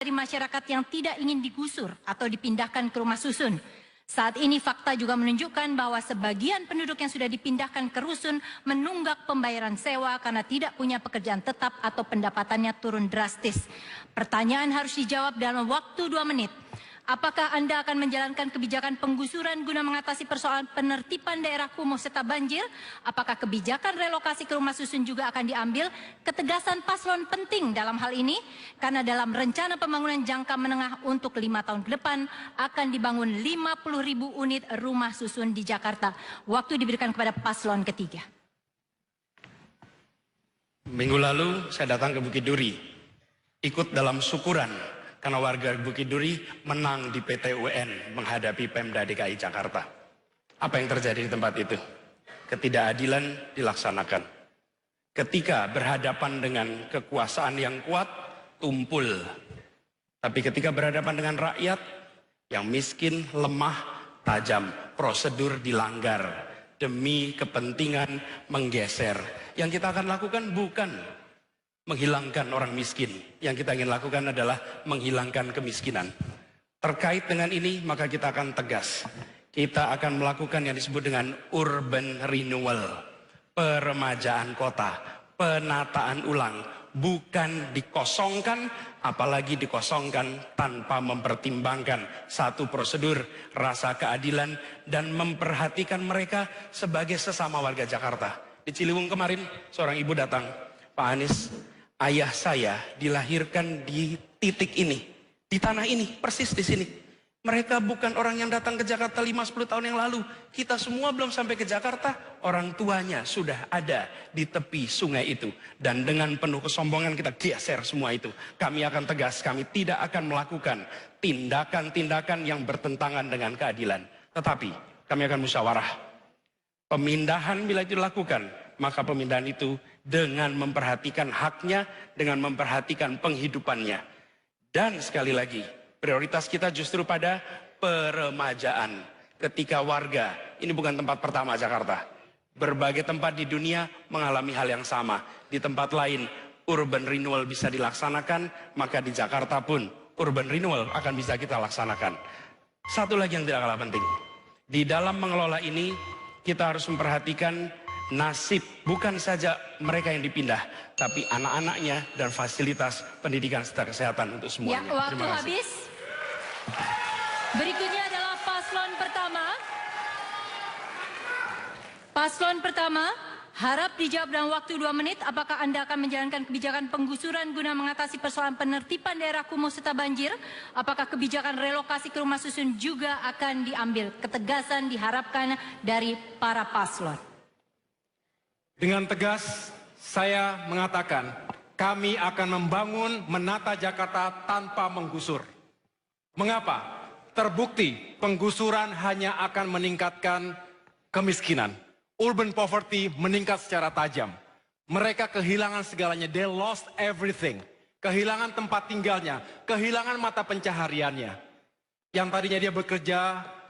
dari masyarakat yang tidak ingin digusur atau dipindahkan ke rumah susun. Saat ini fakta juga menunjukkan bahwa sebagian penduduk yang sudah dipindahkan ke rusun menunggak pembayaran sewa karena tidak punya pekerjaan tetap atau pendapatannya turun drastis. Pertanyaan harus dijawab dalam waktu 2 menit. Apakah Anda akan menjalankan kebijakan penggusuran guna mengatasi persoalan penertiban daerah kumuh serta banjir? Apakah kebijakan relokasi ke rumah susun juga akan diambil? Ketegasan paslon penting dalam hal ini, karena dalam rencana pembangunan jangka menengah untuk 5 tahun ke depan akan dibangun 50.000 unit rumah susun di Jakarta. Waktu diberikan kepada paslon ketiga. Minggu lalu saya datang ke Bukit Duri, ikut dalam syukuran karena warga Bukit Duri menang di PT UN menghadapi Pemda DKI Jakarta. Apa yang terjadi di tempat itu? Ketidakadilan dilaksanakan. Ketika berhadapan dengan kekuasaan yang kuat, tumpul. Tapi ketika berhadapan dengan rakyat yang miskin, lemah, tajam, prosedur dilanggar demi kepentingan menggeser. Yang kita akan lakukan bukan menghilangkan orang miskin. Yang kita ingin lakukan adalah menghilangkan kemiskinan. Terkait dengan ini, maka kita akan tegas. Kita akan melakukan yang disebut dengan urban renewal. Peremajaan kota, penataan ulang. Bukan dikosongkan, apalagi dikosongkan tanpa mempertimbangkan satu prosedur, rasa keadilan, dan memperhatikan mereka sebagai sesama warga Jakarta. Di Ciliwung kemarin, seorang ibu datang, Pak Anies, ayah saya dilahirkan di titik ini, di tanah ini, persis di sini. Mereka bukan orang yang datang ke Jakarta 5-10 tahun yang lalu. Kita semua belum sampai ke Jakarta, orang tuanya sudah ada di tepi sungai itu. Dan dengan penuh kesombongan kita geser semua itu. Kami akan tegas, kami tidak akan melakukan tindakan-tindakan yang bertentangan dengan keadilan. Tetapi kami akan musyawarah. Pemindahan bila itu dilakukan, maka pemindahan itu dengan memperhatikan haknya, dengan memperhatikan penghidupannya. Dan sekali lagi, prioritas kita justru pada peremajaan. Ketika warga, ini bukan tempat pertama Jakarta. Berbagai tempat di dunia mengalami hal yang sama. Di tempat lain, urban renewal bisa dilaksanakan, maka di Jakarta pun urban renewal akan bisa kita laksanakan. Satu lagi yang tidak kalah penting. Di dalam mengelola ini, kita harus memperhatikan nasib bukan saja mereka yang dipindah, tapi anak-anaknya dan fasilitas pendidikan serta kesehatan untuk semuanya. Ya, waktu habis. Berikutnya adalah paslon pertama. Paslon pertama, harap dijawab dalam waktu 2 menit. Apakah Anda akan menjalankan kebijakan penggusuran guna mengatasi persoalan penertiban daerah kumuh serta banjir? Apakah kebijakan relokasi ke rumah susun juga akan diambil? Ketegasan diharapkan dari para paslon. Dengan tegas, saya mengatakan, kami akan membangun menata Jakarta tanpa menggusur. Mengapa? Terbukti penggusuran hanya akan meningkatkan kemiskinan. Urban poverty meningkat secara tajam. Mereka kehilangan segalanya, they lost everything. Kehilangan tempat tinggalnya, kehilangan mata pencahariannya. Yang tadinya dia bekerja,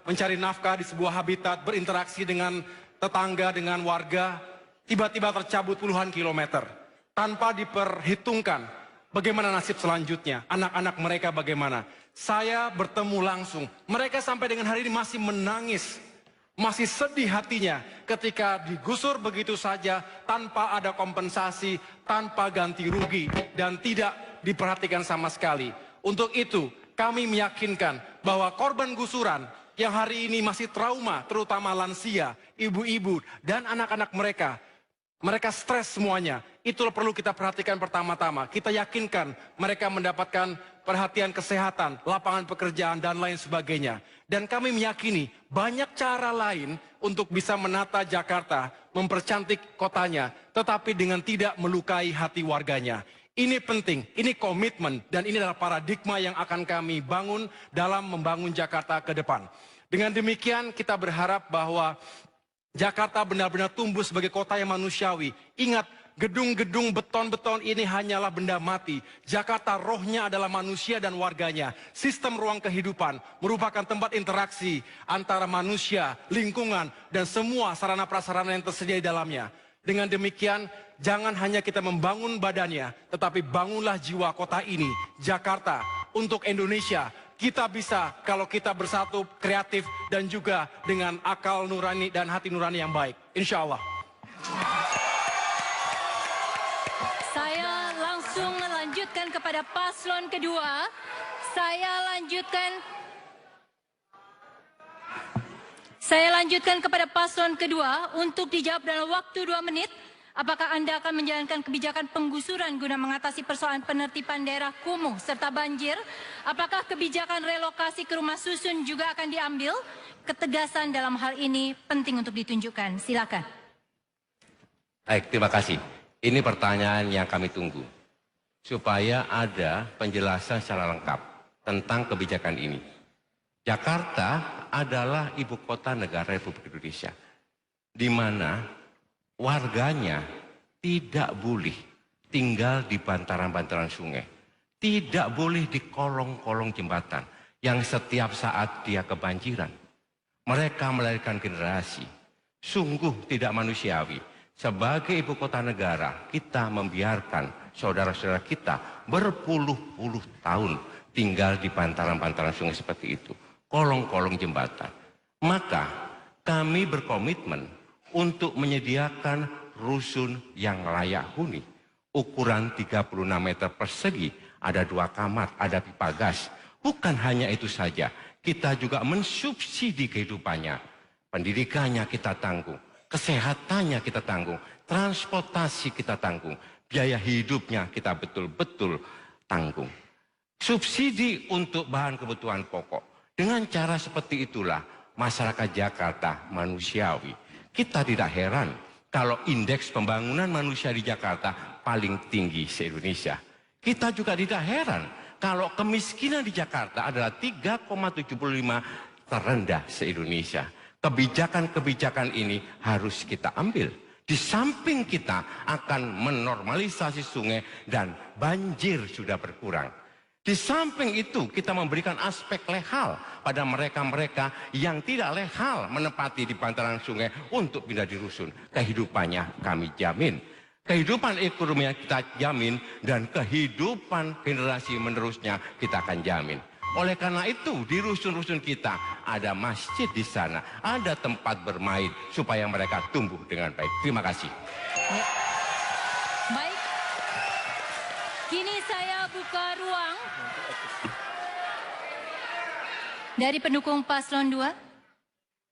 mencari nafkah di sebuah habitat, berinteraksi dengan tetangga, dengan warga, tiba-tiba tercabut puluhan kilometer. Tanpa diperhitungkan bagaimana nasib selanjutnya, anak-anak mereka bagaimana. Saya bertemu langsung, mereka sampai dengan hari ini masih menangis. Masih sedih hatinya ketika digusur begitu saja tanpa ada kompensasi, tanpa ganti rugi, dan tidak diperhatikan sama sekali. Untuk itu kami meyakinkan bahwa korban gusuran yang hari ini masih trauma, terutama lansia, ibu-ibu, dan anak-anak mereka stres semuanya. Itulah perlu kita perhatikan pertama-tama. Kita yakinkan mereka mendapatkan perhatian kesehatan, lapangan pekerjaan, dan lain sebagainya. Dan kami meyakini banyak cara lain untuk bisa menata Jakarta, mempercantik kotanya, tetapi dengan tidak melukai hati warganya. Ini penting, ini komitmen, dan ini adalah paradigma yang akan kami bangun dalam membangun Jakarta ke depan. Dengan demikian kita berharap bahwa Jakarta benar-benar tumbuh sebagai kota yang manusiawi. Ingat, gedung-gedung beton-beton ini hanyalah benda mati. Jakarta rohnya adalah manusia dan warganya. Sistem ruang kehidupan merupakan tempat interaksi antara manusia, lingkungan, dan semua sarana prasarana yang tersedia di dalamnya. Dengan demikian, jangan hanya kita membangun badannya, tetapi bangunlah jiwa kota ini, Jakarta, untuk Indonesia. Kita bisa kalau kita bersatu, kreatif, dan juga dengan akal nurani dan hati nurani yang baik. Insya Allah. Saya langsung melanjutkan kepada paslon kedua. Saya lanjutkan kepada paslon kedua untuk dijawab dalam waktu 2 menit. Apakah Anda akan menjalankan kebijakan penggusuran guna mengatasi persoalan penertiban daerah kumuh serta banjir? Apakah kebijakan relokasi ke rumah susun juga akan diambil? Ketegasan dalam hal ini penting untuk ditunjukkan. Silakan. Baik, terima kasih. Ini pertanyaan yang kami tunggu. Supaya ada penjelasan secara lengkap tentang kebijakan ini. Jakarta adalah ibu kota negara Republik Indonesia. Di mana warganya tidak boleh tinggal di bantaran-bantaran sungai. Tidak boleh di kolong-kolong jembatan yang setiap saat dia kebanjiran. Mereka melahirkan generasi. Sungguh tidak manusiawi. Sebagai ibu kota negara, kita membiarkan saudara-saudara kita berpuluh-puluh tahun tinggal di bantaran-bantaran sungai seperti itu. Kolong-kolong jembatan. Maka kami berkomitmen untuk menyediakan rusun yang layak huni. Ukuran 36 meter persegi, ada 2 kamar, ada pipa gas. Bukan hanya itu saja, kita juga mensubsidi kehidupannya. Pendidikannya kita tanggung, kesehatannya kita tanggung, transportasi kita tanggung, biaya hidupnya kita betul-betul tanggung. Subsidi untuk bahan kebutuhan pokok. Dengan cara seperti itulah masyarakat Jakarta manusiawi. Kita tidak heran kalau indeks pembangunan manusia di Jakarta paling tinggi se-Indonesia. Kita juga tidak heran kalau kemiskinan di Jakarta adalah 3,75 terendah se-Indonesia. Kebijakan-kebijakan ini harus kita ambil. Di samping kita akan menormalisasi sungai dan banjir sudah berkurang. Di samping itu kita memberikan aspek legal pada mereka-mereka yang tidak legal menempati di bantaran sungai untuk pindah di rusun. Kehidupannya kami jamin. Kehidupan ekonomi kita jamin dan kehidupan generasi menerusnya kita akan jamin. Oleh karena itu di rusun-rusun kita ada masjid di sana, ada tempat bermain supaya mereka tumbuh dengan baik. Terima kasih. Ya. Baik. Kini saya buka ruang dari pendukung paslon 2.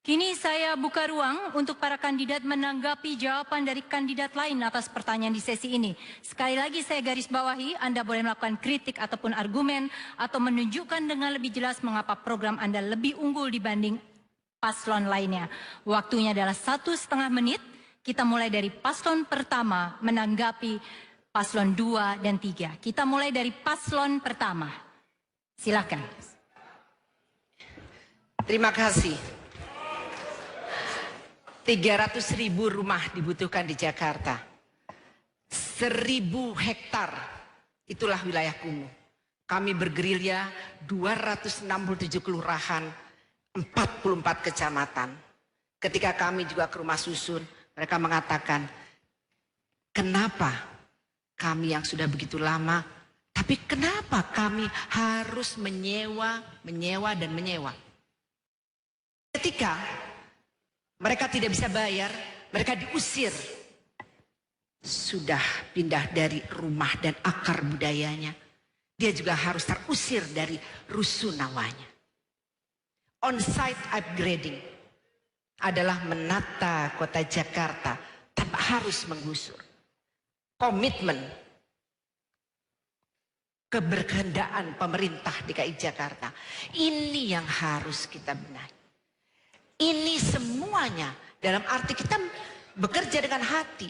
Kini saya buka ruang untuk para kandidat menanggapi jawaban dari kandidat lain atas pertanyaan di sesi ini. Sekali lagi saya garis bawahi, Anda boleh melakukan kritik ataupun argumen atau menunjukkan dengan lebih jelas mengapa program Anda lebih unggul dibanding paslon lainnya. Waktunya adalah 1,5 menit. Kita mulai dari paslon pertama menanggapi paslon 2 dan 3. Kita mulai dari paslon pertama. Silakan. Terima kasih. 300.000 rumah dibutuhkan di Jakarta. 1.000 hektar, itulah wilayah kumuh. Kami bergerilya 267 kelurahan, 44 kecamatan. Ketika kami juga ke rumah susun, mereka mengatakan, kenapa kami yang sudah begitu lama, tapi kenapa kami harus menyewa. Ketika mereka tidak bisa bayar, mereka diusir. Sudah pindah dari rumah dan akar budayanya. Dia juga harus terusir dari rusunawanya. On-site upgrading adalah menata kota Jakarta tanpa harus menggusur. Komitmen keberkehendaan pemerintah DKI Jakarta. Ini yang harus kita benahi. Ini semuanya dalam arti kita bekerja dengan hati.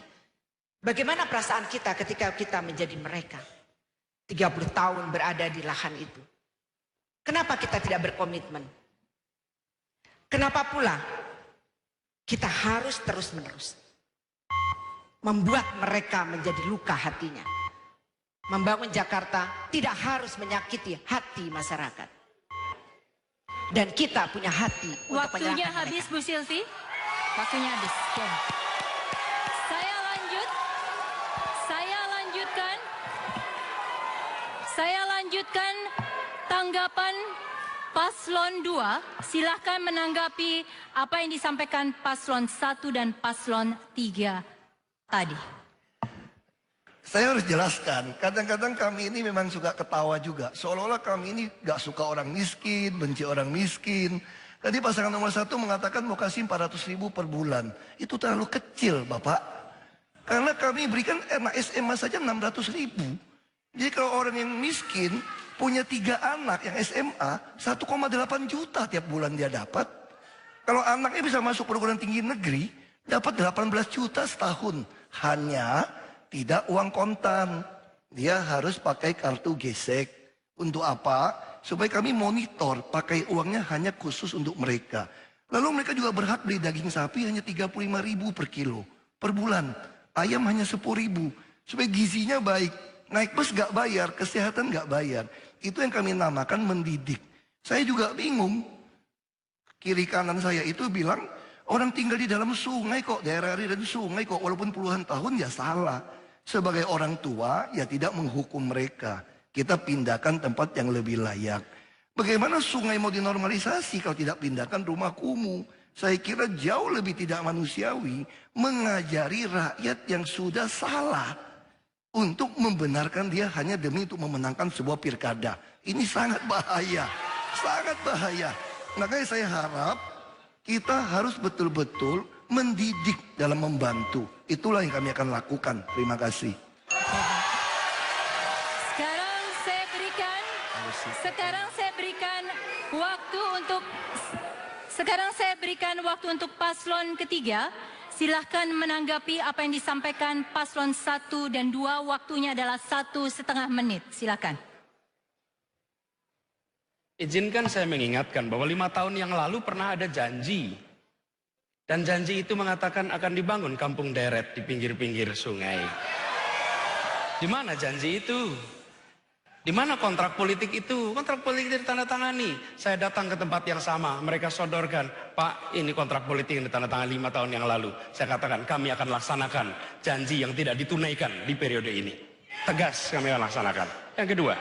Bagaimana perasaan kita ketika kita menjadi mereka? 30 tahun berada di lahan itu. Kenapa kita tidak berkomitmen? Kenapa pula kita harus terus-menerus membuat mereka menjadi luka hatinya? Membangun Jakarta tidak harus menyakiti hati masyarakat. Dan kita punya hati untuk Waktunya menyerahkan habis mereka. Bu Silvi. Waktunya habis. Oke. Saya silakan tanggapan Paslon 2, silakan menanggapi apa yang disampaikan Paslon 1 dan Paslon 3 tadi. Saya harus jelaskan, kadang-kadang kami ini memang suka ketawa juga. Seolah-olah kami ini gak suka orang miskin, benci orang miskin. Tadi pasangan nomor 1 mengatakan mau kasih 400.000 per bulan. Itu terlalu kecil, Bapak. Karena kami berikan anak SMA saja 600.000. Jadi kalau orang yang miskin punya 3 anak yang SMA, 1,8 juta tiap bulan dia dapat. Kalau anaknya bisa masuk perguruan tinggi negeri, dapat 18 juta setahun. Hanya tidak uang kontan. Dia harus pakai kartu gesek. Untuk apa? Supaya kami monitor pakai uangnya hanya khusus untuk mereka. Lalu mereka juga berhak beli daging sapi hanya 35.000 per kilo. Per bulan. Ayam hanya 10.000. Supaya gizinya baik. Naik bus gak bayar, kesehatan gak bayar. Itu yang kami namakan mendidik. Saya juga bingung. Kiri kanan saya itu bilang, orang tinggal di dalam sungai kok, daerah dan sungai kok, walaupun puluhan tahun ya salah. Sebagai orang tua ya tidak menghukum mereka. Kita pindahkan tempat yang lebih layak. Bagaimana sungai mau dinormalisasi kalau tidak pindahkan rumah kumuh? Saya kira jauh lebih tidak manusiawi mengajari rakyat yang sudah salah untuk membenarkan dia hanya demi untuk memenangkan sebuah pilkada. Ini sangat bahaya, sangat bahaya. Makanya saya harap kita harus betul-betul mendidik dalam membantu. Itulah yang kami akan lakukan. Terima kasih. Sekarang saya berikan waktu untuk paslon ketiga. Silahkan menanggapi apa yang disampaikan paslon 1 dan 2. Waktunya adalah 1,5 menit. Silahkan. Izinkan saya mengingatkan bahwa 5 tahun yang lalu pernah ada janji. Dan janji itu mengatakan akan dibangun kampung deret di pinggir-pinggir sungai. Di mana janji itu? Di mana kontrak politik itu? Kontrak politik itu ditandatangani. Saya datang ke tempat yang sama. Mereka sodorkan, Pak, ini kontrak politik yang ditandatangani 5 tahun yang lalu. Saya katakan, kami akan laksanakan janji yang tidak ditunaikan di periode ini. Tegas kami akan laksanakan. Yang kedua,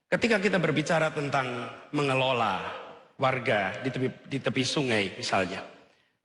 ketika kita berbicara tentang mengelola warga di tepi sungai misalnya.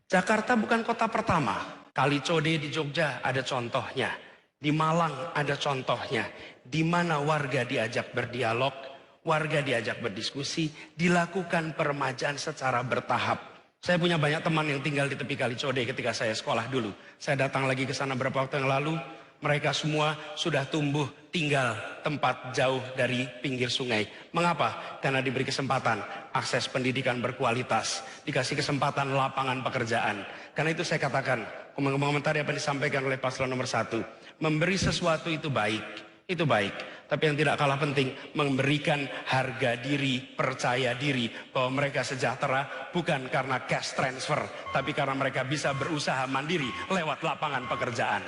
Jakarta bukan kota pertama. Kali Code di Jogja ada contohnya. Di Malang ada contohnya. Di mana warga diajak berdialog, warga diajak berdiskusi, dilakukan peremajaan secara bertahap. Saya punya banyak teman yang tinggal di tepi Kali Code ketika saya sekolah dulu. Saya datang lagi ke sana beberapa waktu yang lalu. Mereka semua sudah tumbuh tinggal tempat jauh dari pinggir sungai. Mengapa? Karena diberi kesempatan akses pendidikan berkualitas, dikasih kesempatan lapangan pekerjaan. Karena itu saya katakan, komentari apa yang disampaikan oleh paslon nomor 1, memberi sesuatu itu baik. Itu baik, tapi yang tidak kalah penting memberikan harga diri, percaya diri bahwa mereka sejahtera bukan karena cash transfer, tapi karena mereka bisa berusaha mandiri lewat lapangan pekerjaan.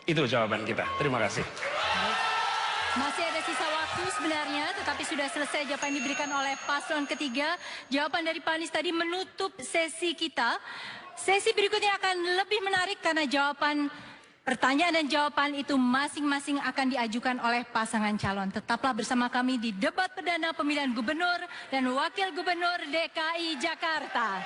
Itu jawaban kita. Terima kasih. Masih ada sisa waktu sebenarnya, tetapi sudah selesai jawaban yang diberikan oleh paslon ketiga. Jawaban dari Pak Anies tadi menutup sesi kita. Sesi berikutnya akan lebih menarik karena pertanyaan dan jawaban itu masing-masing akan diajukan oleh pasangan calon. Tetaplah bersama kami di debat perdana pemilihan gubernur dan wakil gubernur DKI Jakarta.